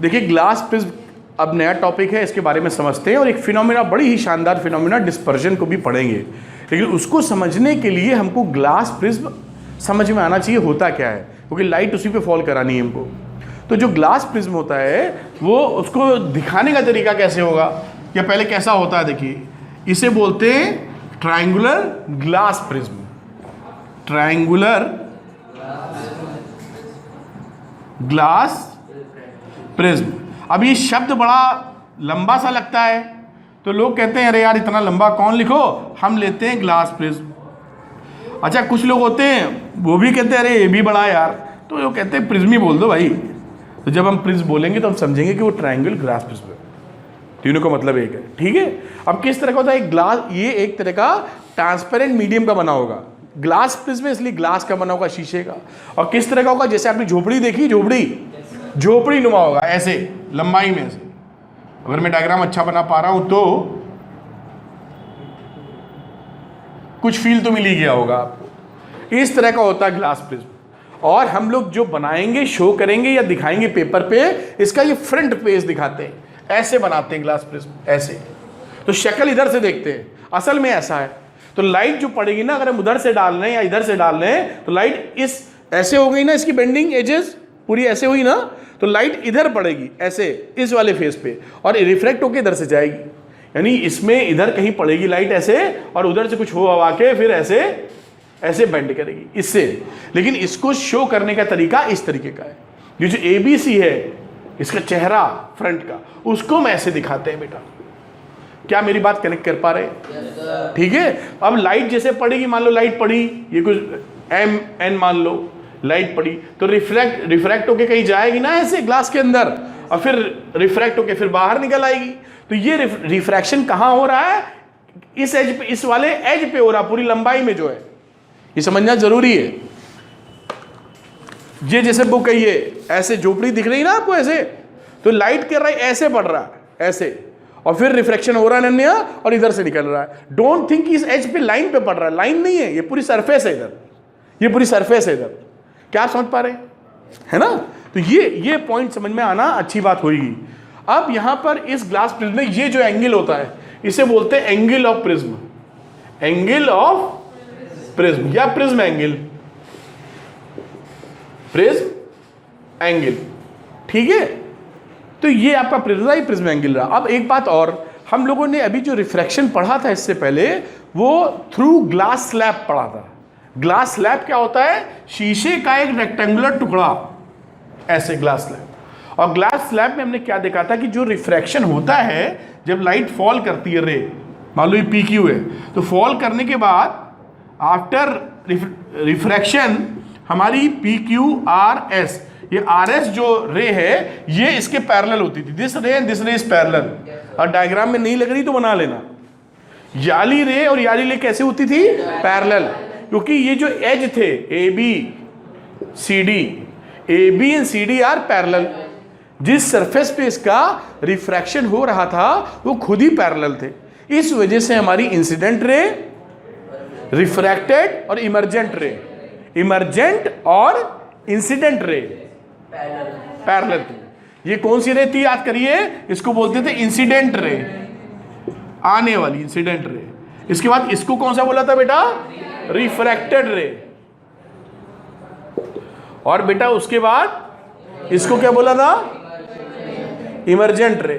देखिए glass prism अब नया टॉपिक है, इसके बारे में समझते हैं और एक फिनोमेना, बड़ी ही शानदार फिनोमेना डिस्पर्जन को भी पढ़ेंगे। लेकिन उसको समझने के लिए हमको ग्लास प्रिज्म समझ में आना चाहिए होता क्या है, क्योंकि लाइट उसी पे फॉल करानी है हमको। तो जो ग्लास प्रिज्म होता है वो उसको दिखाने का तरीका कैसे होगा या पहले कैसा होता है, देखिए इसे बोलते हैं triangular glass prism. Triangular glass prism. अब ये शब्द बड़ा लंबा सा लगता है तो लोग कहते हैं अरे यार इतना लंबा कौन लिखो, हम लेते हैं ग्लास प्रिज्म। अच्छा कुछ लोग होते हैं वो भी कहते हैं अरे ये भी बड़ा यार, तो वो कहते हैं प्रिज्म ही बोल दो भाई। तो जब हम प्रिज्म बोलेंगे तो हम समझेंगे कि वो ट्रायंगल ग्लास प्रिज्म है, तीनों का मतलब एक है, ठीक है। अब किस तरह का होता है ग्लास, ये एक तरह का ट्रांसपेरेंट मीडियम का बना होगा, ग्लास प्रिज्म इसलिए ग्लास का बना होगा, शीशे का। और किस तरह का होगा, जैसे आपने झोपड़ी देखी, झोपड़ी नुमा होगा, ऐसे लंबाई में ऐसे। अगर मैं डायग्राम अच्छा बना पा रहा हूं तो कुछ फील तो मिल ही गया होगा आपको। इस तरह का होता है ग्लास प्रिज्म। और हम लोग जो बनाएंगे, शो करेंगे या दिखाएंगे पेपर पे, इसका ये फ्रंट पेज दिखाते हैं, ऐसे बनाते हैं ग्लास प्रिज्म, ऐसे। तो शक्ल इधर से देखते हैं, असल में ऐसा है। तो लाइट जो पड़ेगी ना, अगर हम उधर से डाल रहे हैं या इधर से डाल रहे हैं तो लाइट इस ऐसे हो गई ना, इसकी बेंडिंग एजेस पूरी ऐसे हुई ना, तो लाइट इधर पड़ेगी ऐसे इस वाले फेस पे और रिफ्लेक्ट होके इधर से जाएगी। यानी इसमें इधर कहीं पड़ेगी लाइट ऐसे और उधर से कुछ हो हवा के फिर ऐसे ऐसे बेंड करेगी इससे। लेकिन इसको शो करने का तरीका इस तरीके का है। ये जो ABC है इसका चेहरा फ्रंट का, उसको हम ऐसे दिखाते हैं बेटा। क्या मेरी बात कनेक्ट कर पा रहे हैं? ठीक है। अब लाइट जैसे पड़ेगी, मान लो लाइट पड़ी, ये कुछ MN मान लो लाइट पड़ी, तो रिफ्रैक्ट होके कहीं जाएगी ना ऐसे ग्लास के अंदर, और फिर रिफ्रैक्ट होके फिर बाहर निकल आएगी। तो ये रिफ्रैक्शन कहाँ हो रहा है, इस एज पे, इस वाले एज पे हो रहा, पूरी लंबाई में जो है, ये समझना जरूरी है। ये जैसे बुक है, ये ऐसे झोपड़ी दिख रही ना आपको ऐसे, तो लाइट कर रहा है ऐसे पड़ रहा है ऐसे, और फिर रिफ्लेक्शन हो रहा है नन्या और इधर से निकल रहा है। डोंट थिंक इस एज पे लाइन पे पड़ रहा है, लाइन नहीं है, ये पूरी सरफेस है इधर, ये पूरी सरफेस है इधर। क्या आप समझ पा रहे हैं, है ना? तो ये पॉइंट समझ में आना अच्छी बात होगी। अब यहां पर इस ग्लास प्रिज्म में ये जो एंगल होता है इसे बोलते हैं angle of prism, angle of prism या प्रिज्म एंगल, प्रिज्म एंगल, ठीक है। तो ये आपका प्रिज्म एंगल रहा। अब एक बात और, हम लोगों ने अभी जो रिफ्रैक्शन पढ़ा था इससे पहले वो थ्रू ग्लास स्लैब पढ़ा था। ग्लास स्लैब क्या होता है, शीशे का एक रेक्टेंगुलर टुकड़ा, ऐसे ग्लास स्लैब। और ग्लास स्लैब में हमने क्या देखा था कि जो रिफ्रैक्शन होता है जब लाइट फॉल करती है, रे मान लो ये PQ है, तो फॉल करने के बाद आफ्टर रिफ्रैक्शन हमारी PQRS, ये RS जो रे है ये इसके पैरेलल होती थी, दिस रे एंड दिस रे इज पैरेलल। और डायग्राम में नहीं लग रही तो बना लेना, याली रे और याली रे कैसे होती थी, पैरेलल। क्योंकि ये जो एज थे AB and CD are parallel, जिस सरफेस पे इसका रिफ्रैक्शन हो रहा था वो खुद ही पैरेलल थे। इस वजह से हमारी इंसिडेंट रे, रिफ्रैक्टेड और इमर्जेंट रे, इमर्जेंट और इंसिडेंट रे पैरेलल थी। ये कौन सी रे थी याद करिए, इसको बोलते थे इंसिडेंट रे, आने वाली इंसिडेंट रे। इसके बाद इसको कौन सा बोला था बेटा, रिफ्रैक्टेड रे। और बेटा उसके बाद इसको क्या बोला था, इमर्जेंट रे,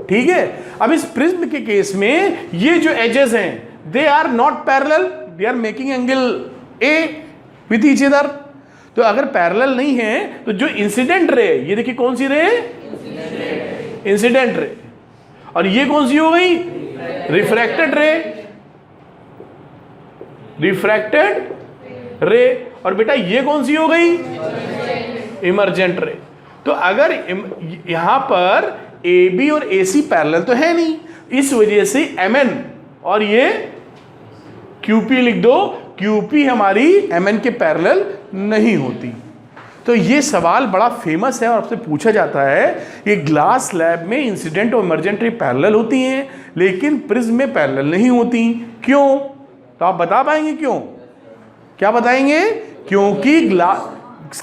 ठीक है। अब इस प्रिज्म के केस में ये जो एजेस हैं they are not parallel, they are making angle A with each other. तो अगर पैरेलल नहीं है तो जो इंसिडेंट रे, ये देखिए कौन सी रे, इंसिडेंट रे, और ये कौन सी हो गई, रिफ्रैक्टेड रे, रिफ्रैक्टेड रे, और बेटा ये कौन सी हो गई, इमर्जेंट रे। तो अगर यहां पर AB और AC पैरेलल तो है नहीं, इस वजह से MN और ये QP लिख दो, QP हमारी MN के पैरेलल नहीं होती। तो ये सवाल बड़ा फेमस है और आपसे पूछा जाता है, ये ग्लास स्लैब में इंसिडेंट और इमर्जेंट रे पैरेलल होती हैं लेकिन प्रिज्म में पैरेलल नहीं होती, क्यों? तो आप बता पाएंगे क्यों? क्या बताएंगे? क्योंकि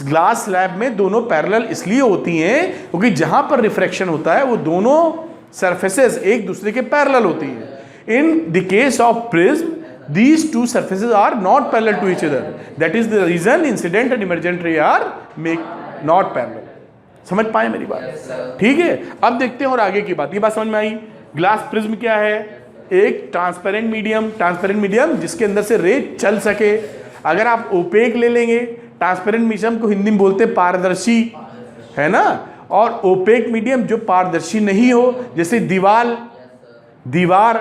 ग्लास स्लैब में दोनों पैरेलल इसलिए होती हैं क्योंकि जहां पर रिफ्रैक्शन होता है वो दोनों सरफेसेस एक दूसरे के पैरेलल होती हैं। In the case of prism these two surfaces are not parallel to each other, that is the reason incident and emergent ray are make not parallel। समझ पाए मेरी बात? ठीक है, अब देखते हैं और आगे की बात। ये बात समझ में आई? ग्लास प्रिज्म क्या है? एक ट्रांसपेरेंट मीडियम जिसके अंदर से रे चल सके। अगर आप ओपेक ले लेंगे, ट्रांसपेरेंट मीडियम को हिंदी में बोलते हैं पारदर्शी, है ना, और ओपेक मीडियम जो पारदर्शी नहीं हो, जैसे दीवार,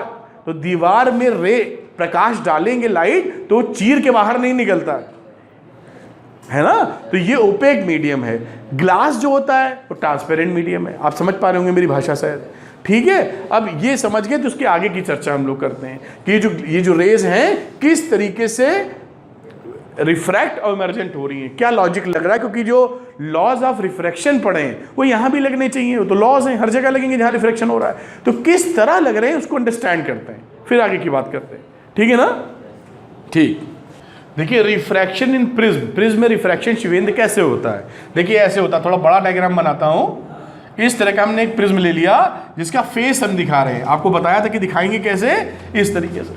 तो दीवार में रे प्रकाश डालेंगे लाइट तो चीर के बाहर नहीं निकलता है ना, तो ये ओपेक मीडियम है। ग्लास जो होता है वो ट्रांसपेरेंट मीडियम है। आप समझ पा रहे होंगे मेरी भाषा शायद? ठीक है, अब ये समझ गए तो उसके आगे की चर्चा हम लोग करते हैं कि ये जो रेज हैं किस तरीके से रिफ्रैक्ट और इमर्जेंट हो रही हैं, क्या लॉजिक लग रहा है, क्योंकि जो लॉज ऑफ रिफ्रैक्शन पढ़े हैं वो यहाँ भी लगने चाहिए। वो तो लॉज हैं, हर जगह लगेंगे जहाँ रिफ्रैक्शन हो रहा है, तो किस तरह लग रहे हैं उसको अंडरस्टैंड करते हैं, फिर आगे की बात करते हैं। ठीक है ना? ठीक, देखिए रिफ्रैक्शन इन प्रिज्म में रिफ्रैक्शन शिवेंद्र कैसे होता है? देखिए ऐसे होता है, थोड़ा बड़ा डायग्राम बनाता हूं। इस तरह का हमने एक प्रिज्म ले लिया जिसका फेस हम दिखा रहे हैं, आपको बताया था कि दिखाएंगे कैसे, इस तरीके से।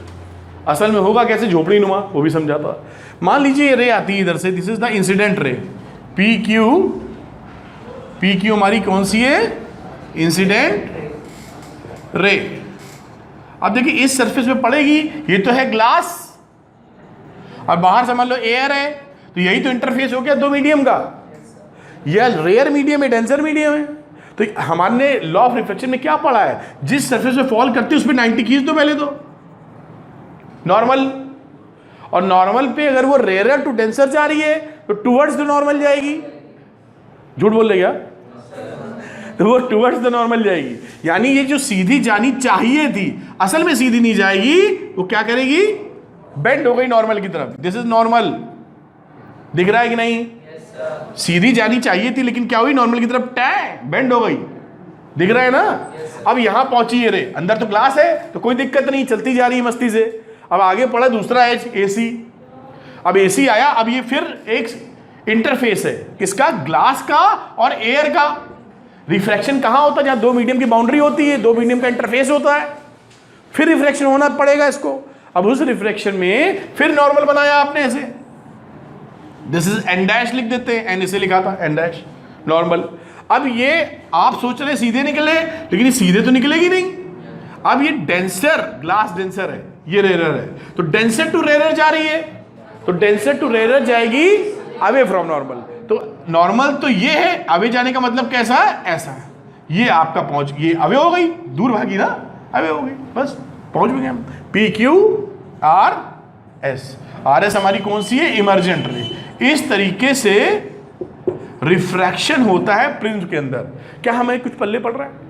असल में होगा कैसे, झोपड़ी नुमा, वो भी समझाता। मान लीजिए ये रे आती है इधर से, this is the incident ray, P Q हमारी कौन सी है? Incident ray. अब देखिए इस सरफेस पे पड़ेगी, ये तो है ग्लास, और बाहर से मान लो एयर है, तो यही तो इंटरफेस हो गया दो मीडियम का। यह रेयर मीडियम है, डेंसर मीडियम है। तो हमारे लॉ ऑफ रिफ्लेक्शन में क्या पढ़ा है? जिस सरफेस पे फॉल करती है उस पर 90 खींच दो पहले तो, नॉर्मल, और नॉर्मल पे अगर वो रेयर टू डेंसर जा रही है तो टुवर्ड्स द नॉर्मल जाएगी। झूठ बोल रहे क्या? तो वो टुवर्ड्स द नॉर्मल जाएगी, यानी ये जो सीधी जानी चाहिए थी असल में सीधी नहीं जाएगी, वो क्या करेगी? बेंड हो गई नॉर्मल की तरफ। दिस इज नॉर्मल, दिख रहा है कि नहीं? सीधी जानी चाहिए थी लेकिन क्या हुई? नॉर्मल की तरफ टैं बेंड हो गई, दिख रहा है ना? अब यहां पहुंची है रे, अंदर तो ग्लास है तो कोई दिक्कत नहीं, चलती जा रही है मस्ती से। अब आगे पड़ा दूसरा एज, एसी। अब एसी आया, अब ये फिर एक इंटरफेस है, किसका? ग्लास का और एयर का। रिफ्रैक्शन कहां होता है? जहां दो मीडियम की बाउंड्री होती है, दो मीडियम का इंटरफेस होता है, फिर रिफ्रैक्शन होना पड़ेगा इसको। अब उस रिफ्रैक्शन में फिर नॉर्मल बनाया आपने ऐसे, दिस इज एन डैश लिख देते हैं, एन इसे लिखा था एन डैश, नॉर्मल। अब ये आप सोच रहे सीधे निकले, लेकिन ये सीधे तो निकलेगी नहीं। अब ये डेंसर, ग्लास डेंसर है, ये रेयर है, तो डेंसर टू रेयर जा रही है, तो डेंसर टू रेयर जाएगी अवे फ्रॉम नॉर्मल। तो नॉर्मल तो ये है, अवे जाने का मतलब कैसा है? ऐसा है। ये आपका पहुंच, ये अवे हो गई, दूर भागी ना, अवे हो गई, बस पहुंच भी गए हम। P Q R S, R S हमारी कौन सी है? इमर्जेंट रे। इस तरीके से रिफ्रैक्शन होता है प्रिज्म के अंदर। क्या हमें कुछ पल्ले पड़ रहा है?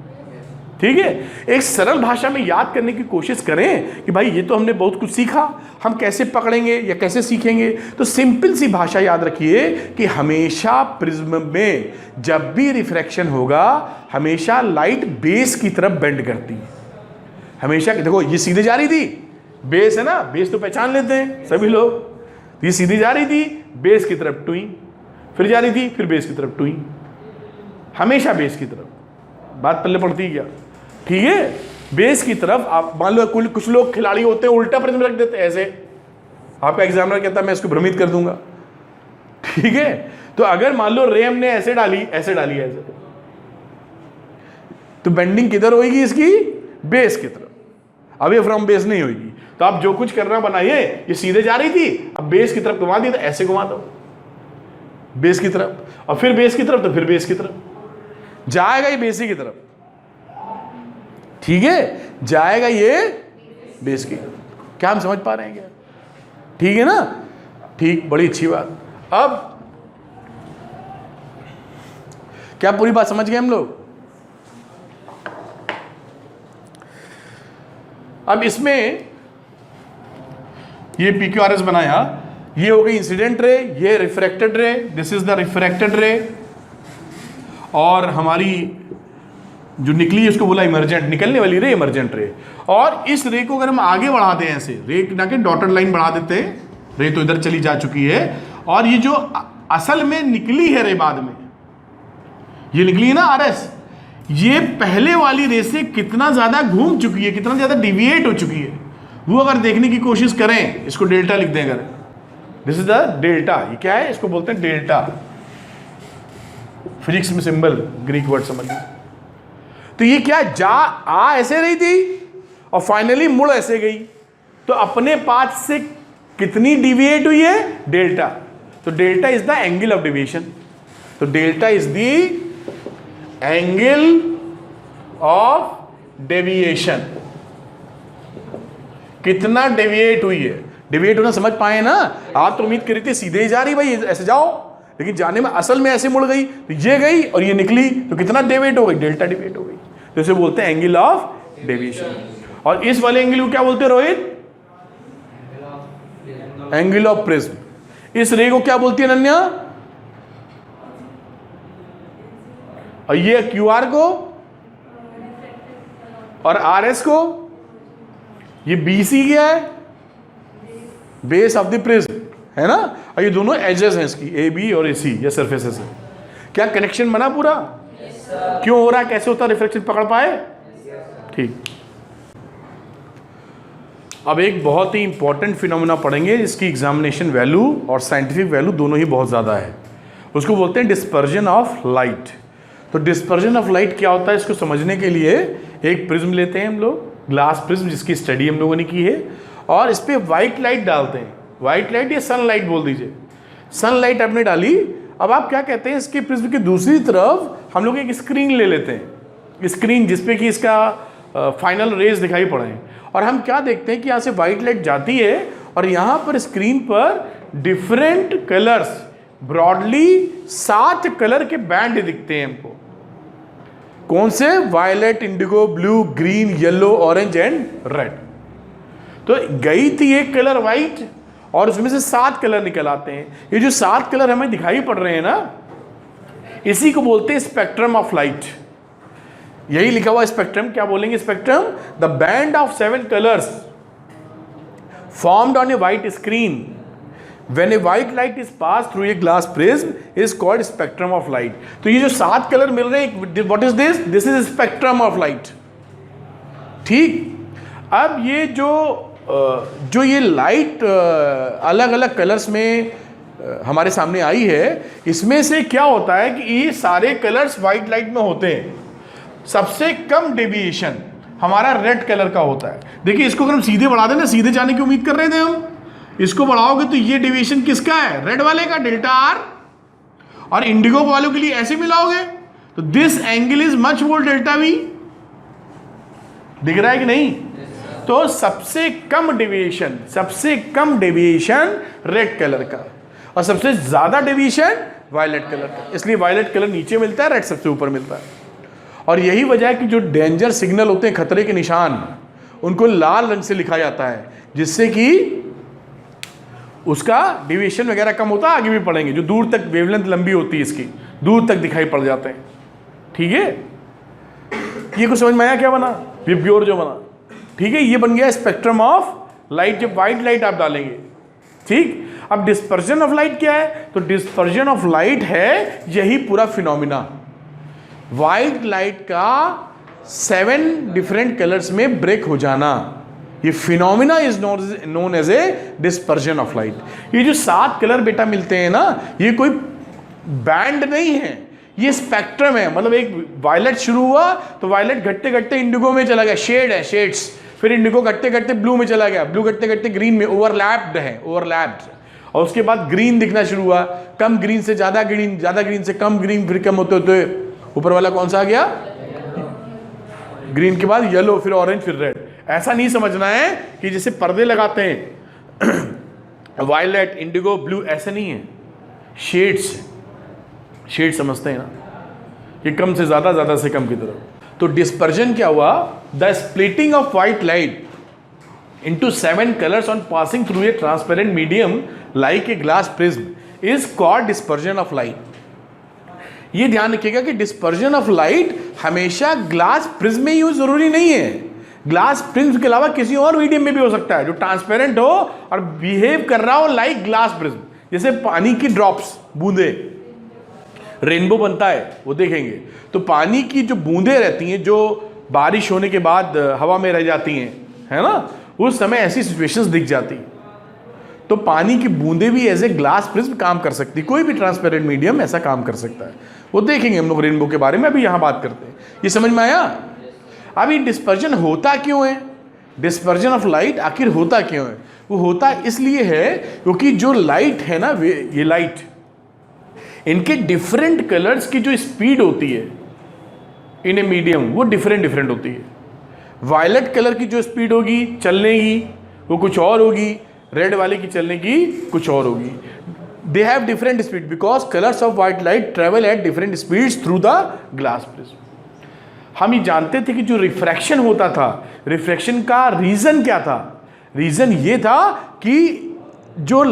ठीक है, एक सरल भाषा में याद करने की कोशिश करें कि भाई ये तो हमने बहुत कुछ सीखा, हम कैसे पकड़ेंगे या कैसे सीखेंगे। तो सिंपल सी भाषा याद रखिए कि हमेशा प्रिज्म में जब भी रिफ्रैक्शन होगा हमेशा लाइट बेस की तरफ बेंड करती है। हमेशा, देखो ये सीधे जा रही थी, बेस है ना, बेस तो पहचान लेते हैं सभी लोग। ये सीधी जा रही थी, बेस की तरफ टुई, फिर जा रही थी, फिर बेस की तरफ टुई, हमेशा बेस की तरफ। बात पल्ले पड़ती है क्या? ठीक है, बेस की तरफ। आप मान लो कुछ लोग खिलाड़ी होते हैं उल्टा प्रिज्म रख देते हैं ऐसे, आपका एग्जामिनर कहता है मैं इसको भ्रमित कर दूंगा। ठीक है, तो अगर मान लो रे हमने ऐसे डाली ऐसे, तो बेंडिंग किधर होगी इसकी? बेस की तरफ, अवे फ्रॉम बेस नहीं होगी। तो आप जो कुछ करना बनाइए, ये सीधे जा रही थी, अब बेस की तरफ घुमा दी तो ऐसे घुमा दो बेस की तरफ, और फिर बेस की तरफ, तो फिर बेस की तरफ जाएगा ये बेस की तरफ। ठीक है, जाएगा ये बेस की। क्या हम समझ पा रहे हैं क्या? ठीक है ना? ठीक, बड़ी अच्छी बात। अब क्या पूरी बात समझ गए हम लोग? अब इसमें ये PQRS बनाया, ये हो गई इंसिडेंट रे, ये रिफ्रैक्टेड रे, दिस इज द रिफ्रैक्टेड रे, और हमारी जो निकली उसको बोला इमर्जेंट, निकलने वाली रे इमर्जेंट रे। और इस रे को अगर हम आगे बढ़ाते हैं ऐसे, रे ना के डॉटेड लाइन बढ़ा देते हैं, रे तो इधर चली जा चुकी है, और ये जो असल में निकली है रे बाद में, ये निकली है ना RS, ये पहले वाली रे से कितना ज्यादा घूम चुकी है, कितना ज्यादा डिविएट हो चुकी है, वो अगर देखने की कोशिश करें, इसको डेल्टा लिख दें अगर, दिस इज द डेल्टा, ये क्या है, इसको बोलते हैं डेल्टा, फिजिक्स में सिंबल, ग्रीक वर्ड समझिए। तो ये क्या, आ ऐसे रही थी और फाइनली मुड़ ऐसे गई, तो अपने पाथ से कितनी डिविएट हुई है, डेल्टा। तो delta is the angle of deviation, तो delta is the angle of deviation, कितना डेविएट हुई है। डेविएट होना समझ पाए ना, आप तो उम्मीद करी थी सीधे ही जा रही भाई ऐसे जाओ, लेकिन जाने में असल में ऐसे मुड़ गई, तो ये गई और ये निकली, तो कितना डेविएट हो गई, डेल्टा डेविएट हो गई, तो इसे बोलते हैं एंगल ऑफ डेविएशन। और इस वाले एंगल को क्या बोलते हैं रोहित, एंगल ऑफ प्रिज्म। इस रे को क्या बोलती है अनन्या, और ये QR को और RS को, ये BC क्या है, बेस ऑफ द प्रिज्म है ना, और ये दोनों एजेस हैं इसकी, AB और AC, ये सरफेसेस है। क्या कनेक्शन बना पूरा, क्यों हो रहा है, कैसे होता है, रिफ्लेक्शन पकड़ पाए, ठीक। अब एक बहुत ही इंपॉर्टेंट फिनोमेना पढ़ेंगे जिसकी एग्जामिनेशन वैल्यू और साइंटिफिक वैल्यू दोनों ही बहुत ज़्यादा है, उसको बोलते हैं डिस्पर्जन ऑफ लाइट। तो डिस्पर्जन ऑफ लाइट क्या होता है, इसको समझने के लिए एक प्रिज्म लेते हैं हम लोग, ग्लास प्रिज्म, जिसकी स्टडी हम लोगों ने की है, और इस पर वाइट लाइट डालते हैं, वाइट लाइट या सनलाइट बोल दीजिए, सनलाइट आपने डाली। अब आप क्या कहते हैं, इसके प्रिज्म की दूसरी तरफ हम लोग एक स्क्रीन ले लेते हैं, स्क्रीन जिसपे कि इसका फाइनल रेज दिखाई पड़े, और हम क्या देखते हैं कि यहाँ से वाइट लाइट जाती है और यहाँ पर स्क्रीन पर डिफरेंट कलर्स, ब्रॉडली 7 कलर के बैंड दिखते हैं हमको। कौन से, violet, indigo, blue, green, yellow, orange and red. तो गई थी एक कलर वाइट और उसमें से 7 कलर निकल आते हैं। ये जो 7 कलर हमें दिखाई पड़ रहे हैं ना, इसी को बोलते हैं स्पेक्ट्रम ऑफ लाइट। यही लिखा हुआ स्पेक्ट्रम, क्या बोलेंगे spectrum, the band of 7 colours formed on A white screen when a white light is passed through a glass prism is called spectrum of light। तो ये जो 7 कलर मिल रहे हैं, what is this? This is spectrum of light। ठीक। अब ये जो ये लाइट अलग अलग कलर्स में हमारे सामने आई है, इसमें से क्या होता है कि ये सारे कलर्स वाइट लाइट में होते हैं, सबसे कम डेविएशन हमारा रेड कलर का होता है। देखिए इसको अगर हम सीधे बढ़ा दें ना, सीधे जाने की उम्मीद कर रहे थे हम, इसको बढ़ाओगे तो ये डेविएशन किसका है, रेड वाले का, डेल्टा R, और इंडिगो वालों के लिए ऐसे मिलाओगे तो this angle is much more delta V। दिख रहा है कि नहीं? तो सबसे कम डेविएशन रेड कलर का, और सबसे ज्यादा डेविएशन वायलेट कलर का। इसलिए वायलेट कलर नीचे मिलता है, रेड सबसे ऊपर मिलता है। और यही वजह है कि जो डेंजर सिग्नल होते हैं, खतरे के निशान, उनको लाल रंग से लिखा जाता है, जिससे कि उसका डेविएशन वगैरह कम होता है। आगे भी पढ़ेंगे, जो दूर तक वेवलेंथ लंबी होती है इसकी, दूर तक दिखाई पड़ जाते हैं। ठीक है, ये कुछ समझ में आया क्या बना, ये प्योर जो बना। ठीक है, ये बन गया स्पेक्ट्रम ऑफ लाइट, जब वाइट लाइट आप डालेंगे। ठीक, अब डिस्पर्जन ऑफ लाइट क्या है, तो डिस्पर्जन ऑफ लाइट है यही पूरा फिनोमिना, वाइट लाइट का 7 डिफरेंट कलर्स में ब्रेक हो जाना। ये phenomena is known as a dispersion of light. ये जो 7 कलर बेटा मिलते हैं ना, ये कोई बैंड नहीं है, ये स्पेक्ट्रम है। मतलब एक वायलेट शुरू हुआ तो वायलेट घटते घटते इंडिगो में चला गया, शेड है, शेड्स, फिर इंडिगो घटते घटते ब्लू में चला गया, ब्लू घटते घटते ग्रीन में, ओवरलैप्ड है, ओवरलैप्ड, और उसके बाद ग्रीन दिखना शुरू हुआ, कम ग्रीन से ज्यादा ग्रीन, ज्यादा ग्रीन से कम ग्रीन, फिर कम होते होते ऊपर वाला कौन सा आ गया, ग्रीन के बाद येलो, फिर ऑरेंज, फिर रेड। ऐसा नहीं समझना है कि जैसे पर्दे लगाते हैं वायलेट, इंडिगो, ब्लू, ऐसे नहीं है, शेड्स, शेड समझते हैं ना, ये कम से ज्यादा, ज्यादा से कम की तरफ। तो डिस्पर्जन क्या हुआ, the splitting of white light into 7 colors on passing through a transparent medium like a glass prism is called dispersion of light। ये ध्यान रखिएगा कि डिस्पर्जन ऑफ लाइट हमेशा ग्लास प्रिज्म में यूज जरूरी नहीं है, ग्लास प्रिज्म के अलावा किसी और मीडियम में भी हो सकता है जो ट्रांसपेरेंट हो और बिहेव कर रहा हो लाइक ग्लास प्रिज्म। जैसे पानी की ड्रॉप्स, बूंदे, रेनबो बनता है वो देखेंगे। तो पानी की जो बूंदें रहती हैं जो बारिश होने के बाद हवा में रह जाती हैं, है ना, उस समय ऐसी सिचुएशंस दिख जाती। तो पानी की बूंदें भी एज ए ग्लास प्रिज्म काम कर सकती, कोई भी ट्रांसपेरेंट मीडियम ऐसा काम कर सकता है। वो देखेंगे हम लोग रेनबो के बारे में, अभी यहाँ बात करते हैं। ये समझ में आया? अभी डिस्पर्जन होता क्यों है, डिस्पर्जन ऑफ लाइट आखिर होता क्यों है? वो होता इसलिए है क्योंकि जो लाइट है ना, ये लाइट, इनके डिफरेंट कलर्स की जो स्पीड होती है इन ए मीडियम, वो डिफरेंट होती है। वायलेट कलर की जो स्पीड होगी चलने की वो कुछ और होगी, रेड वाले की चलने की कुछ और होगी। They have different speed because colours of white light travel at different speeds through the glass prism. हम ये जानते थे कि जो रिफ्रैक्शन होता था, रिफ्रैक्शन का रीजन क्या था? रीजन ये था कि जो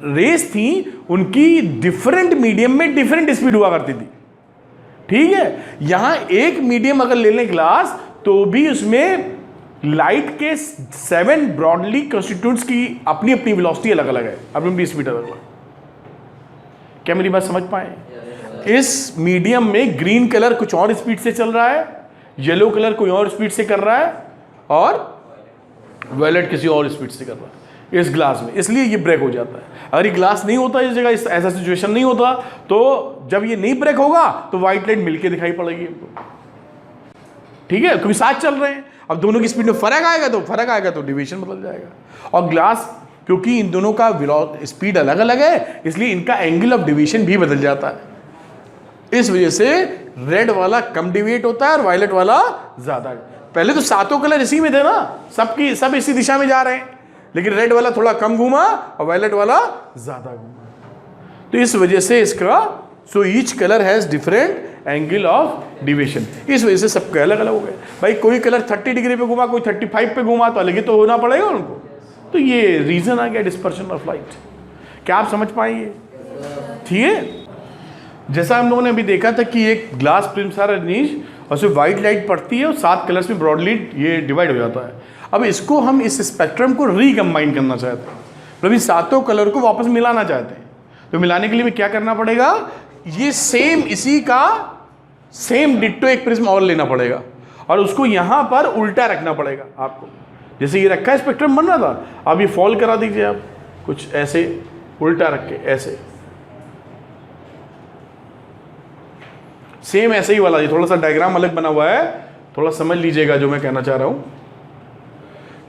रेस थी उनकी डिफरेंट मीडियम में डिफरेंट स्पीड हुआ करती थी। ठीक है, यहां एक मीडियम अगर ले लें ग्लास, तो भी उसमें लाइट के 7 ब्रॉडली कंस्टिट्यूएंट्स की अपनी अपनी वेलोसिटी अलग अलग है, अपनी अपनी स्पीड अलग अलग। क्या मेरी बात समझ पाए? इस मीडियम में ग्रीन कलर कुछ और स्पीड से चल रहा है, येलो कलर कोई और स्पीड से कर रहा है, और वायलेट किसी और स्पीड से कर रहा है इस ग्लास में, इसलिए ये ब्रेक हो जाता है। अगर ये ग्लास नहीं होता इस जगह, ऐसा सिचुएशन नहीं होता, तो जब ये नहीं ब्रेक होगा तो व्हाइट लाइट मिलके दिखाई पड़ेगी हमको। ठीक है, क्योंकि साथ चल रहे हैं। अब दोनों की स्पीड में फर्क आएगा तो डिवीजन बदल जाएगा। और ग्लास, क्योंकि इन दोनों का स्पीड अलग अलग है, इसलिए इनका एंगल ऑफ डिवीजन भी बदल जाता है। इस वजह से रेड वाला कम डिविएट होता है और वायलेट वाला ज्यादा। पहले तो सातों कलर इसी में थे ना, सब इसी दिशा में जा रहे हैं, लेकिन रेड वाला थोड़ा कम घूमा और वायलेट वाला ज्यादा घूमा। तो इस वजह से इसका, so each colour has different angle of deviation, इस वजह से सबके अलग अलग हो गए। भाई कोई कलर 30 डिग्री पे घूमा, कोई 35 पे घूमा, तो अलग ही तो होना पड़ेगा उनको। तो ये रीजन आ गया डिस्पर्शन ऑफ लाइट। क्या आप समझ पाएंगे? ठीक है, जैसा हम लोगों ने अभी देखा था कि एक ग्लास प्रिज्म सारा नीच और उसमें व्हाइट लाइट पड़ती है और 7 कलर्स में ब्रॉडली ये डिवाइड हो जाता है। अब इसको हम इस स्पेक्ट्रम को रिकम्बाइन करना चाहते हैं, मतलब इस सातों कलर को वापस मिलाना चाहते हैं। तो मिलाने के लिए क्या करना पड़ेगा? ये सेम, इसी का सेम डिट्टो एक प्रिज्म और लेना पड़ेगा और उसको यहां पर उल्टा रखना पड़ेगा आपको। जैसे ये रखा है, स्पेक्ट्रम बन रहा था, अब ये फॉल करा दीजिए आप, कुछ ऐसे उल्टा रख के, ऐसे सेम ऐसे ही वाला। ये थोड़ा सा डायग्राम अलग बना हुआ है, थोड़ा समझ लीजिएगा जो मैं कहना चाह रहा हूं।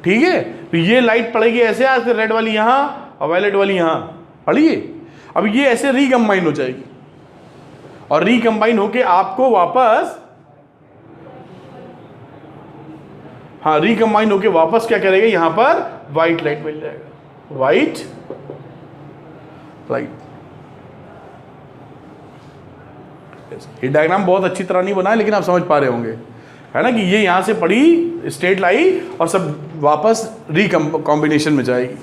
ठीक है, तो ये लाइट पड़ेगी ऐसे, आज रेड वाली यहां और वायलेट वाली यहां पड़िए। अब ये ऐसे रिकम्बाइन हो जाएगी और रिकम्बाइन होके आपको वापस, हाँ, रिकम्बाइन होके वापस क्या करेगा, यहां पर व्हाइट लाइट मिल जाएगा, व्हाइट लाइट। ये डायग्राम बहुत अच्छी तरह नहीं बना है, लेकिन आप समझ पा रहे होंगे, है ना, कि ये यहां से पड़ी, स्ट्रेट लाई और सब वापस कॉम्बिनेशन में जाएगी।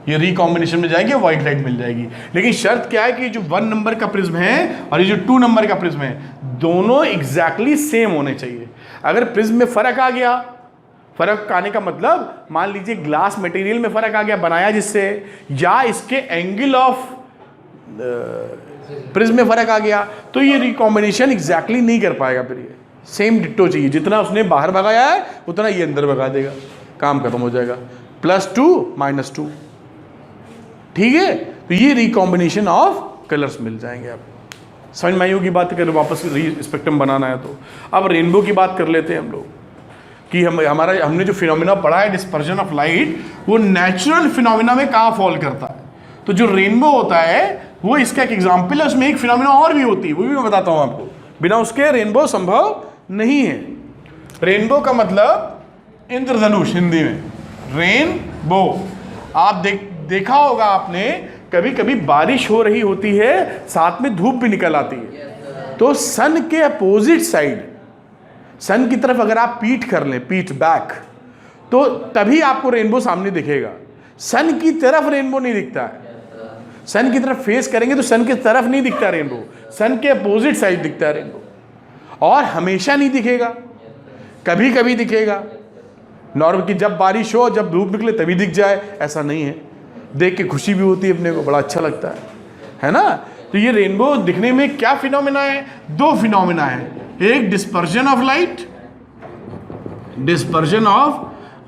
ये रिकॉम्बिनेशन में जाएंगे, व्हाइट लाइट मिल जाएगी। लेकिन शर्त क्या है कि जो 1 नंबर का प्रिज्म है और ये जो 2 नंबर का प्रिज्म है, दोनों एग्जैक्टली सेम होने चाहिए। अगर प्रिज्म में फर्क आ गया, फर्क आने का मतलब मान लीजिए ग्लास मटेरियल में फर्क आ गया बनाया जिससे, या इसके एंगल ऑफ प्रिज्म में फर्क आ गया, तो ये रिकॉम्बिनेशन एग्जैक्टली नहीं कर पाएगा। फिर ये सेम डिट्टो चाहिए, जितना उसने बाहर भगाया है उतना ये अंदर भगा देगा, काम खत्म हो जाएगा, +2 -2। ठीक है, तो ये रिकॉम्बिनेशन ऑफ कलर्स मिल जाएंगे आपको। समझ में आई होगी बात, अगर वापस स्पेक्ट्रम बनाना है तो। अब रेनबो की बात कर लेते हैं हम लोग, कि हमने जो फिनोमिना पढ़ा है डिस्पर्जन ऑफ लाइट, वो नेचुरल फिनोमिना में कहाँ फॉल करता है। तो जो रेनबो होता है वो इसका एक एग्जाम्पल है, उसमें एक फिनोमिना और भी होती है, वो भी मैं बताता हूँ आपको। बिना उसके रेनबो संभव नहीं है। रेनबो का मतलब इंद्रधनुष हिंदी में, रेनबो। आप देखा होगा आपने, कभी कभी बारिश हो रही होती है, साथ में धूप भी निकल आती है, तो सन के अपोजिट साइड, सन की तरफ अगर आप पीठ कर लें, पीठ बैक, तो तभी आपको रेनबो सामने दिखेगा। सन की तरफ रेनबो नहीं दिखता है, सन की तरफ फेस करेंगे तो सन की तरफ नहीं दिखता रेनबो, सन के अपोजिट साइड दिखता है रेनबो। और हमेशा नहीं दिखेगा, कभी कभी दिखेगा, नॉर्मल की जब बारिश हो, जब धूप निकले तभी दिख जाए, ऐसा नहीं है। देख के खुशी भी होती है, अपने को बड़ा अच्छा लगता है ना। तो ये रेनबो दिखने में क्या फिनोमेना है? दो फिनोमेना है, एक डिस्पर्जन ऑफ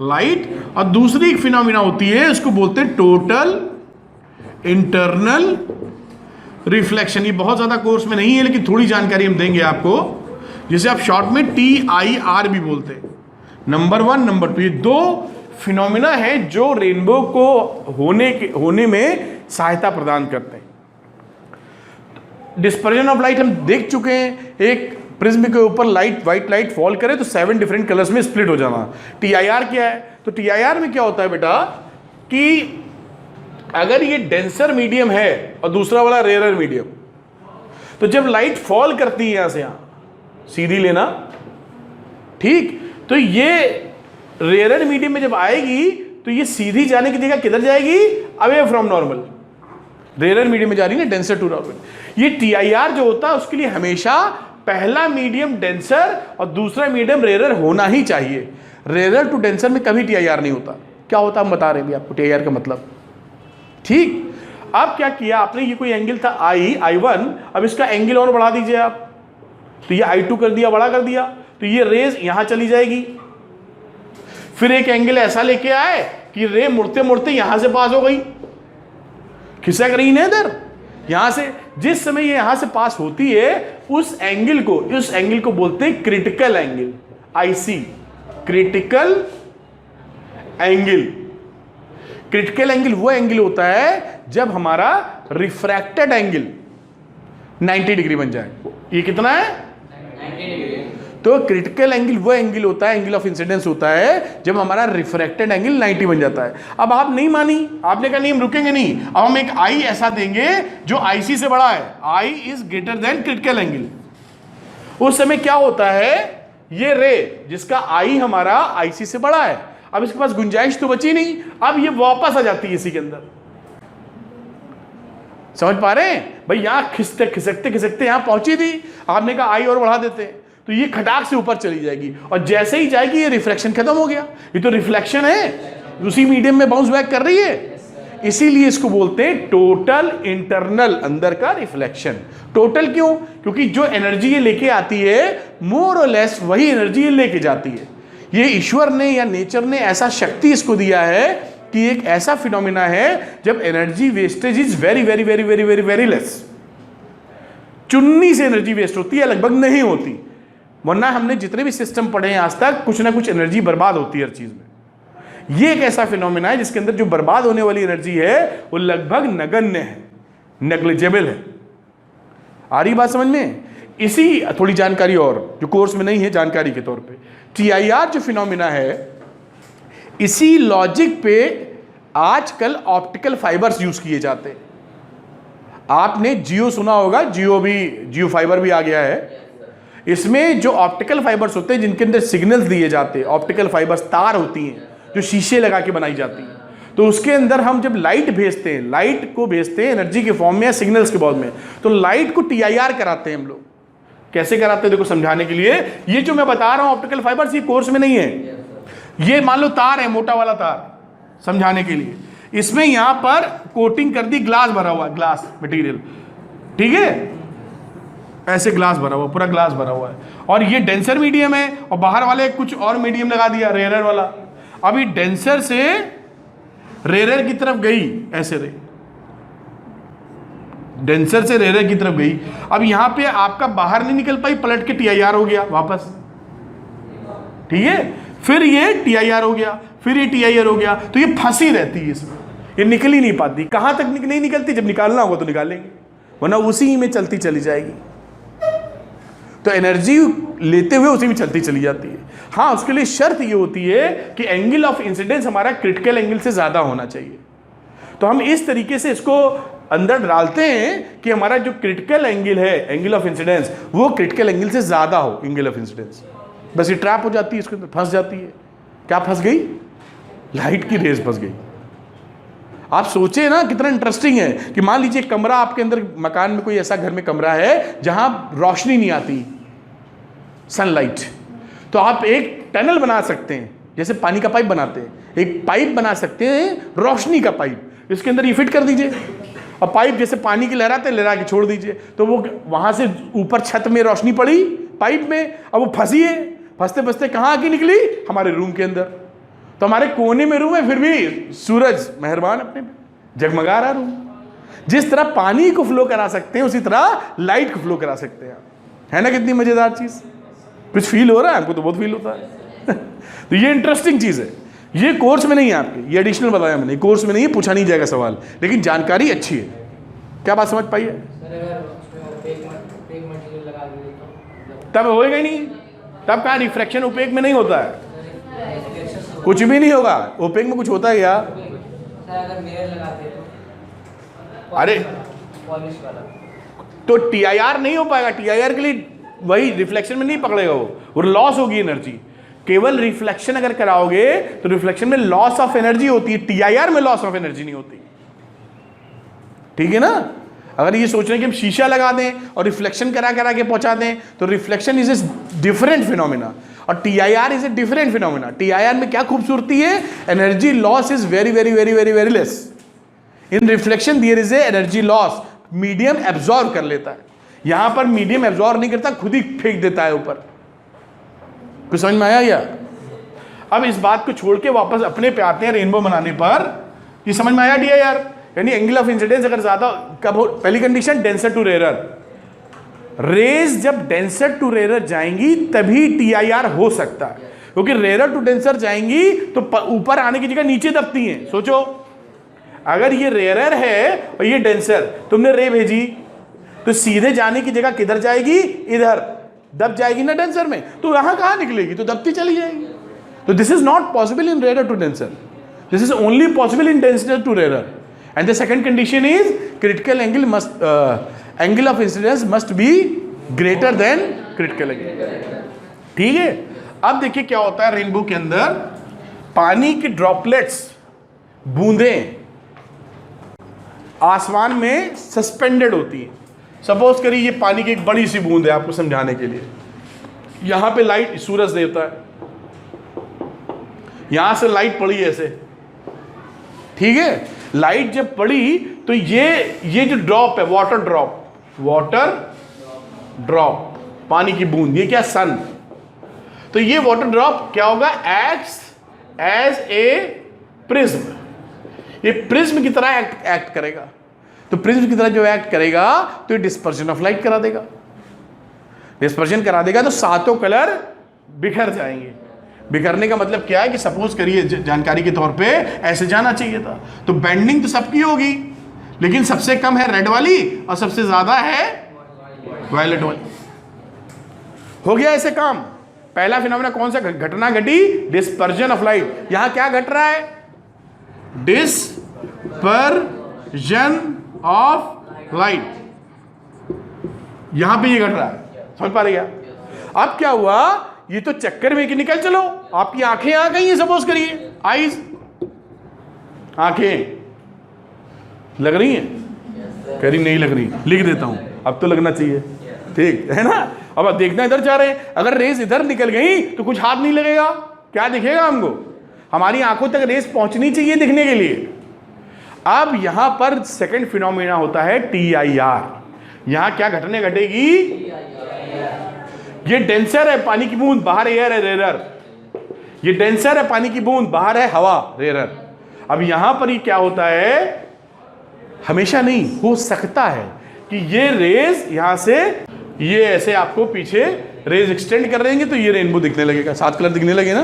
लाइट और दूसरी एक फिनोमेना होती है, उसको बोलते हैं टोटल इंटरनल रिफ्लेक्शन। ये बहुत ज्यादा कोर्स में नहीं है, लेकिन थोड़ी जानकारी हम देंगे आपको, जिसे आप शॉर्ट में TIR भी बोलते हैं। नंबर 1, नंबर 2, ये दो फिनोमेना है जो रेनबो को होने में सहायता प्रदान करते हैं। डिस्पर्जन ऑफ लाइट हम देख चुके हैं, एक प्रिज्म के ऊपर व्हाइट लाइट फॉल करे तो 7 डिफरेंट कलर्स में स्प्लिट हो जाना। TIR क्या है? तो TIR में क्या होता है बेटा कि अगर ये डेंसर मीडियम है और दूसरा वाला रेयर मीडियम, तो जब लाइट फॉल करती है यहां से यहां, सीधी लेना, ठीक, तो ये रेयर मीडियम में जब आएगी तो ये सीधी जाने की जगह किधर जाएगी? Away from normal. Rare medium में जा रही है ना, डेंसर टू नॉर्मल। ये TIR जो होता है उसके लिए हमेशा पहला मीडियम डेंसर और दूसरा मीडियम रेयर होना ही चाहिए। रेयर टू डेंसर में कभी TIR नहीं होता। क्या होता हम बता रहे हैं आपको TIR का मतलब, ठीक। अब क्या किया आपने, ये कोई एंगल था I1, अब इसका एंगल और बढ़ा दीजिए आप, तो ये I2 कर दिया, बड़ा कर दिया, तो ये रेज यहां चली जाएगी। फिर एक एंगल ऐसा लेके आए कि रे मुड़ते मुड़ते यहां से पास हो गई, खिसक रही है इधर, यहां से जिस समय ये यहां से पास होती है उस एंगल को बोलते हैं critical angle, IC, critical angle. Critical angle वो एंगल होता है जब हमारा रिफ्रैक्टेड एंगल 90 डिग्री बन जाए। ये कितना है? 90 डिग्री। तो क्रिटिकल एंगल वो एंगल होता है, एंगल ऑफ इंसिडेंस होता है जब हमारा रिफ्रैक्टेड एंगल 90 बन जाता है। अब आप नहीं मानी, आपने कहा नहीं हम रुकेंगे नहीं, अब हम एक I ऐसा देंगे जो IC से बड़ा है, I is greater than critical angle. उस समय क्या होता है, ये रे जिसका I हमारा IC से बड़ा है, अब इसके पास गुंजाइश तो बची नहीं, अब ये वापस आ जाती है इसी के अंदर। समझ पा रहे हैं भाई? यहां खिसकते यहां पहुंची थी, आपने कहा I और बढ़ा देते हैं, तो ये खटाक से ऊपर चली जाएगी, और जैसे ही जाएगी ये रिफ्लेक्शन खत्म हो गया। ये तो रिफ्लेक्शन है, उसी मीडियम में बाउंस बैक कर रही है, इसीलिए इसको बोलते हैं टोटल इंटरनल, अंदर का रिफ्लेक्शन। टोटल क्यों? क्योंकि जो एनर्जी ये लेके आती है मोर और लेस वही एनर्जी ये लेके जाती है। ये ईश्वर ने या नेचर ने ऐसा शक्ति इसको दिया है कि एक ऐसा फिनोमिना है जब energy wastage is very very very very very very less. चुन्नी से एनर्जी वेस्ट होती है, लगभग नहीं होती, वरना हमने जितने भी सिस्टम पढ़े हैं आज तक कुछ ना कुछ एनर्जी बर्बाद होती है हर चीज में। ये एक ऐसा फिनोमिना है जिसके अंदर जो बर्बाद होने वाली एनर्जी है वो लगभग नगण्य है, नेग्लिजिबल है। आ रही बात समझ में? इसी थोड़ी जानकारी और जो कोर्स में नहीं है, जानकारी के तौर पे TIR जो फिनोमिना है, इसी लॉजिक पे आजकल ऑप्टिकल फाइबर्स यूज किए जाते हैं। आपने जियो सुना होगा, जियो फाइबर भी आ गया है। इसमें जो ऑप्टिकल फाइबर्स होते हैं जिनके अंदर सिग्नल्स दिए जाते हैं, ऑप्टिकल फाइबर्स तार होती हैं जो शीशे लगा के बनाई जाती हैं, तो उसके अंदर हम जब लाइट भेजते हैं, लाइट को भेजते हैं एनर्जी के फॉर्म में या सिग्नल्स के फॉर्म में, तो लाइट को TIR कराते हैं हम लोग। कैसे कराते हैं देखो समझाने के लिए, ये जो मैं बता रहा हूं ऑप्टिकल फाइबर्स ये कोर्स में नहीं है, ये मान लो तार है, मोटा वाला तार, समझाने के लिए इसमें यहां पर कोटिंग कर दी, ग्लास भरा हुआ है, ग्लास मटेरियल, ठीक है, ऐसे ग्लास भरा हुआ, पूरा ग्लास भरा हुआ है, और ये डेंसर मीडियम है और बाहर वाले कुछ और मीडियम लगा दिया, रेयर वाला। अभी डेंसर से रेयर की तरफ गई, ऐसे रे डेंसर से रेयर की तरफ गई, अब यहां पे आपका बाहर नहीं निकल पाई, पलट के TIR हो गया वापस, ठीक है, फिर ये TIR हो गया, फिर ये TIR हो गया, तो ये फंसी रहती है इसमें, ये निकल ही नहीं पाती। कहां तक नहीं निकलती? जब निकालना होगा तो निकालेंगे, वरना उसी में चलती चली जाएगी। तो एनर्जी लेते हुए उसी में चलती चली जाती है। हाँ, उसके लिए शर्त ये होती है कि एंगल ऑफ इंसिडेंस हमारा क्रिटिकल एंगल से ज्यादा होना चाहिए। तो हम इस तरीके से इसको अंदर डालते हैं कि हमारा जो क्रिटिकल एंगल है, एंगल ऑफ इंसिडेंस, वो क्रिटिकल एंगल से ज्यादा हो, एंगल ऑफ इंसिडेंस। बस ये ट्रैप हो जाती है, इसके अंदर फंस जाती है। क्या फंस गई? लाइट की रेज फंस गई। आप सोचे ना कितना इंटरेस्टिंग है कि मान लीजिए कमरा आपके अंदर, मकान में कोई ऐसा घर में कमरा है जहां रोशनी नहीं आती, सनलाइट, तो आप एक टनल बना सकते हैं जैसे पानी का पाइप बनाते हैं, एक पाइप बना सकते हैं रोशनी का पाइप, इसके अंदर ये फिट कर दीजिए और पाइप जैसे पानी की लहराते लहरा के छोड़ दीजिए, तो वो वहां से ऊपर छत में रोशनी पड़ी पाइप में, अब वो फंसी है, फंसते फंसते कहाँ आके निकली, हमारे रूम के अंदर। तो हमारे कोने में रूम है, फिर भी सूरज मेहरबान अपने पे जगमगा रहा रूम। जिस तरह पानी को फ्लो करा सकते हैं उसी तरह लाइट को फ्लो करा सकते हैं, है ना? कितनी मजेदार चीज, कुछ फील हो रहा है? हमको तो बहुत फील होता है। तो ये इंटरेस्टिंग चीज है, ये कोर्स में नहीं है आपके, ये एडिशनल बताया मैंने, कोर्स में नहीं है, पूछा नहीं जाएगा सवाल, लेकिन जानकारी अच्छी है। क्या बात समझ पाई है? तब होएगा ही नहीं, तब कहाँ रिफ्रैक्शन ओपेक में नहीं होता है, कुछ भी नहीं होगा। ओपेक में कुछ होता है क्या? अरे तो टीआईआर नहीं हो पाएगा, टीआईआर के लिए वही रिफ्लेक्शन में नहीं पकड़ेगा, वो लॉस होगी एनर्जी। केवल रिफ्लेक्शन अगर कराओगे तो रिफ्लेक्शन में लॉस ऑफ एनर्जी होती है, टीआईआर में लॉस ऑफ एनर्जी नहीं होती, ठीक है ना? अगर ये सोच रहे हैं कि हम शीशा लगा दें और रिफ्लेक्शन करा करा के पहुंचा दें, तो reflection is a different phenomena और TIR is a different phenomena. TIR में क्या खूबसूरती है, energy loss is very very very very very less. In reflection there is a energy loss, medium absorb कर लेता है, यहां पर मीडियम एब्जॉर्ब नहीं करता, खुद ही फेंक देता है ऊपर। कुछ समझ में आया या? अब इस बात को छोड़ के वापस अपने पे आते हैं रेनबो बनाने पर। ये समझ में आया टीआईआर, यानी एंगल ऑफ इंसिडेंस अगर ज्यादा कब हो, पहली condition denser to rarer, rays जब डेंसर टू रेरर जाएंगी तभी टीआईआर हो सकता है, क्योंकि रेरर टू डेंसर जाएंगी तो ऊपर आने की जगह नीचे दबती हैं। सोचो अगर ये रेरर है और ये डेंसर, तुमने रे भेजी तो सीधे जाने की जगह किधर जाएगी, इधर दब जाएगी ना डेंसर में, तो यहां कहां निकलेगी, तो दबती चली जाएगी। तो this is not possible in rarer to denser, this is only possible in denser to rarer. And the second condition is critical angle must angle of incidence must be greater than critical angle, ठीक है? अब देखिए क्या होता है rainbow के अंदर, पानी की ड्रॉपलेट्स, बूंदें आसमान में सस्पेंडेड होती है। सपोज करिए ये पानी की एक बड़ी सी बूंद है, आपको समझाने के लिए, यहां पे लाइट, सूरज देवता है, यहां से लाइट पड़ी ऐसे, ठीक है? लाइट जब पड़ी तो ये जो ड्रॉप है, वाटर ड्रॉप, पानी की बूंद, ये क्या, सन, तो ये वाटर ड्रॉप क्या होगा, एक्ट्स एज ए प्रिज्म, ये प्रिज्म की तरह एक्ट करेगा। तो प्रिज्म की तरह जो एक्ट करेगा तो ये डिस्पर्जन ऑफ लाइट करा देगा, डिस्पर्जन करा देगा, तो सातों कलर बिखर जाएंगे। बिखरने का मतलब क्या है कि सपोज करिए जानकारी के तौर पे ऐसे जाना चाहिए था, तो बेंडिंग तो सबकी होगी, लेकिन सबसे कम है रेड वाली और सबसे ज्यादा है वायलेट वाली। हो गया ऐसे काम। पहला फिनोमेना कौन सा घटना घटी, डिस्पर्जन ऑफ लाइट। यहां क्या घट रहा है, डिस्पर्जन ऑफ लाइट, यहां पे ये घट रहा है, समझ पा रही है? अब क्या हुआ, ये तो चक्कर में कि निकल चलो, आपकी आंखें आ गई हैं, सपोज करिए आईज, आंखें लग रही हैं, कह रही नहीं लग रही, लिख देता हूं, अब तो लगना चाहिए, ठीक है ना? अब देखना इधर जा रहे हैं, अगर रेस इधर निकल गई तो कुछ हाथ नहीं लगेगा, क्या दिखेगा हमको, हमारी आंखों तक रेस पहुंचनी चाहिए दिखने के लिए। अब यहां पर सेकंड फिनोमेना होता है टीआईआर। यहां क्या घटने घटेगी, ये डेंसर है पानी की बूंद, बाहर एयर है रेरर, ये डेंसर है पानी की बूंद, बाहर है हवा रेरर। अब यहां पर ये क्या होता है, हमेशा नहीं, हो सकता है कि ये रेज यहां से ये ऐसे आपको पीछे रेज एक्सटेंड कर देंगे तो ये रेनबो दिखने लगेगा, 7 कलर दिखने लगे ना।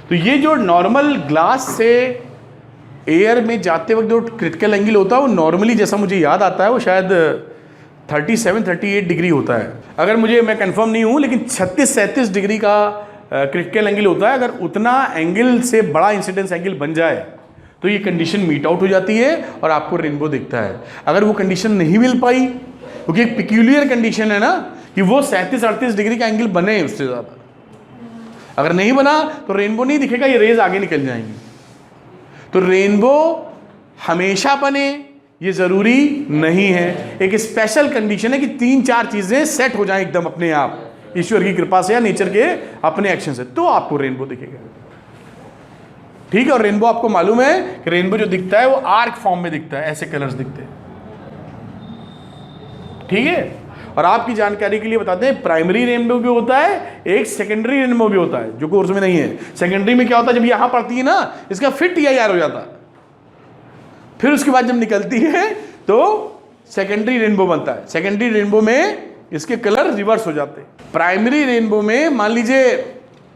तो ये जो नॉर्मल ग्लास से एयर में जाते वक्त जो क्रिटिकल एंगल होता है वो नॉर्मली, जैसा मुझे याद आता है, वो शायद 37-38 डिग्री होता है। अगर मैं कंफर्म नहीं हूँ, लेकिन 36-37 डिग्री का क्रिटिकल एंगल होता है। अगर उतना एंगल से बड़ा इंसिडेंस एंगल बन जाए तो ये कंडीशन मीट आउट हो जाती है और आपको रेनबो दिखता है। अगर वो कंडीशन नहीं मिल पाई, क्योंकि एक पिक्यूलियर कंडीशन है ना कि वो 37-38 डिग्री का एंगल बने उससे ज़्यादा, अगर नहीं बना तो रेनबो नहीं दिखेगा, ये रेज आगे निकल जाएंगी। तो रेनबो हमेशा बने ये जरूरी नहीं है, एक स्पेशल कंडीशन है कि 3-4 चीजें सेट हो जाएं एकदम अपने आप, ईश्वर की कृपा से या नेचर के अपने एक्शन से, तो आपको रेनबो दिखेगा। ठीक है। और रेनबो आपको मालूम है कि रेनबो जो दिखता है वो आर्क फॉर्म में दिखता है, ऐसे कलर्स दिखते हैं, ठीक है। और आपकी जानकारी के लिए बताते हैं, प्राइमरी रेनबो भी होता है, एक सेकेंडरी रेनबो भी होता है, जो कोर्स में नहीं है। सेकेंडरी में क्या होता है, जब यहां पड़ती है ना, इसका फिर TIR हो जाता है, फिर उसके बाद जब निकलती है तो सेकेंडरी रेनबो बनता है। सेकेंडरी रेनबो में इसके कलर रिवर्स हो जाते हैं। प्राइमरी रेनबो में मान लीजिए,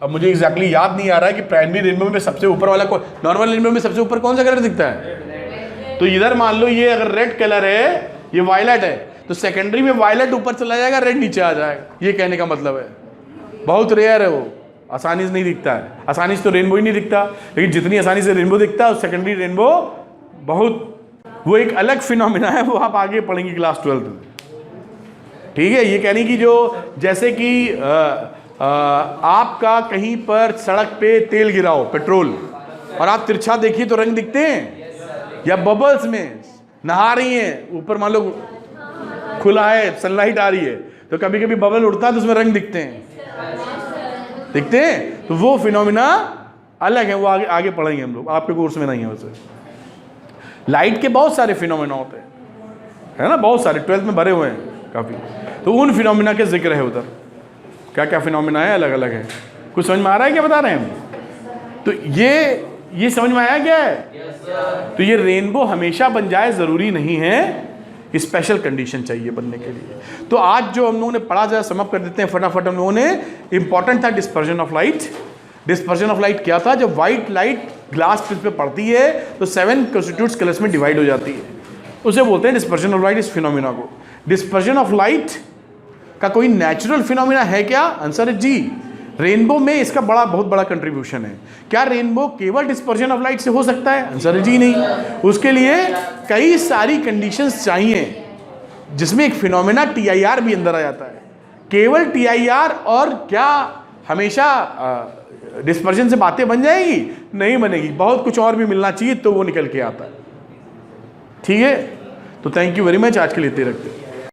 अब मुझे एग्जैक्टली याद नहीं आ रहा है कि प्राइमरी रेनबो में सबसे ऊपर वाला कौन, नॉर्मल रेनबो में सबसे ऊपर कौन सा कलर दिखता है? तो इधर मान लो ये अगर रेड कलर है, ये वायलेट है, तो सेकेंडरी में वायलेट ऊपर चला जाएगा, रेड नीचे आ जाएगा। ये कहने का मतलब है, बहुत रेयर है वो, आसानी से नहीं दिखता है। आसानी से तो रेनबो ही नहीं दिखता, लेकिन जितनी आसानी से रेनबो दिखता है, सेकेंडरी रेनबो बहुत, वो एक अलग फिनोमिना है, वो आप आगे पढ़ेंगे क्लास 12 में, ठीक है। ये कहने की जो, जैसे कि आपका कहीं पर सड़क पे तेल गिरा हो, पेट्रोल, और आप तिरछा देखिए तो रंग दिखते हैं, या बबल्स में नहा रही हैं, ऊपर मान लो खुला है, सनलाइट आ रही है, तो कभी कभी बबल उड़ता है तो उसमें रंग दिखते हैं, दिखते हैं। तो वो फिनोमिना अलग है, वो आगे आगे पढ़ेंगे हम लोग, आपके कोर्स में नहीं है वैसे। लाइट के बहुत सारे फिनोमिना होते हैं, है ना, बहुत सारे 12th में भरे हुए हैं काफ़ी। तो उन फिनोमिना के जिक्र है उधर, क्या क्या फिनोमिना है, अलग अलग है। कुछ समझ में आ रहा है क्या बता रहे हैं हम? तो ये समझ में आया क्या है? तो ये रेनबो हमेशा बन जाए ज़रूरी नहीं है, स्पेशल कंडीशन चाहिए बनने के लिए। तो आज जो हम लोगों ने पढ़ा, जरा समअप कर देते हैं फटाफट हम लोगों ने। इंपॉर्टेंट था dispersion of light. Dispersion of light क्या था? जब व्हाइट लाइट ग्लास प्रिज्म पे पड़ती है तो 7 कंस्टिट्यूट्स कलर्स में डिवाइड हो जाती है, उसे बोलते हैं डिस्पर्जन ऑफ लाइट। इस फिनोमिना को, डिस्पर्जन ऑफ लाइट का कोई नेचुरल फिनोमिना है क्या? आंसर है जी। रेनबो में इसका बहुत बड़ा कंट्रीब्यूशन है। क्या रेनबो केवल डिस्पर्जन ऑफ लाइट से हो सकता है? आंसर है जी नहीं। उसके लिए कई सारी कंडीशंस चाहिए, जिसमें एक फिनोमिना TIR भी अंदर आ जाता है। केवल TIR और क्या हमेशा डिस्पर्जन से बातें बन जाएगी? नहीं बनेगी, बहुत कुछ और भी मिलना चाहिए तो वो निकल के आता है, ठीक है। तो थैंक यू वेरी मच, आज के लिए इतने रखते हैं।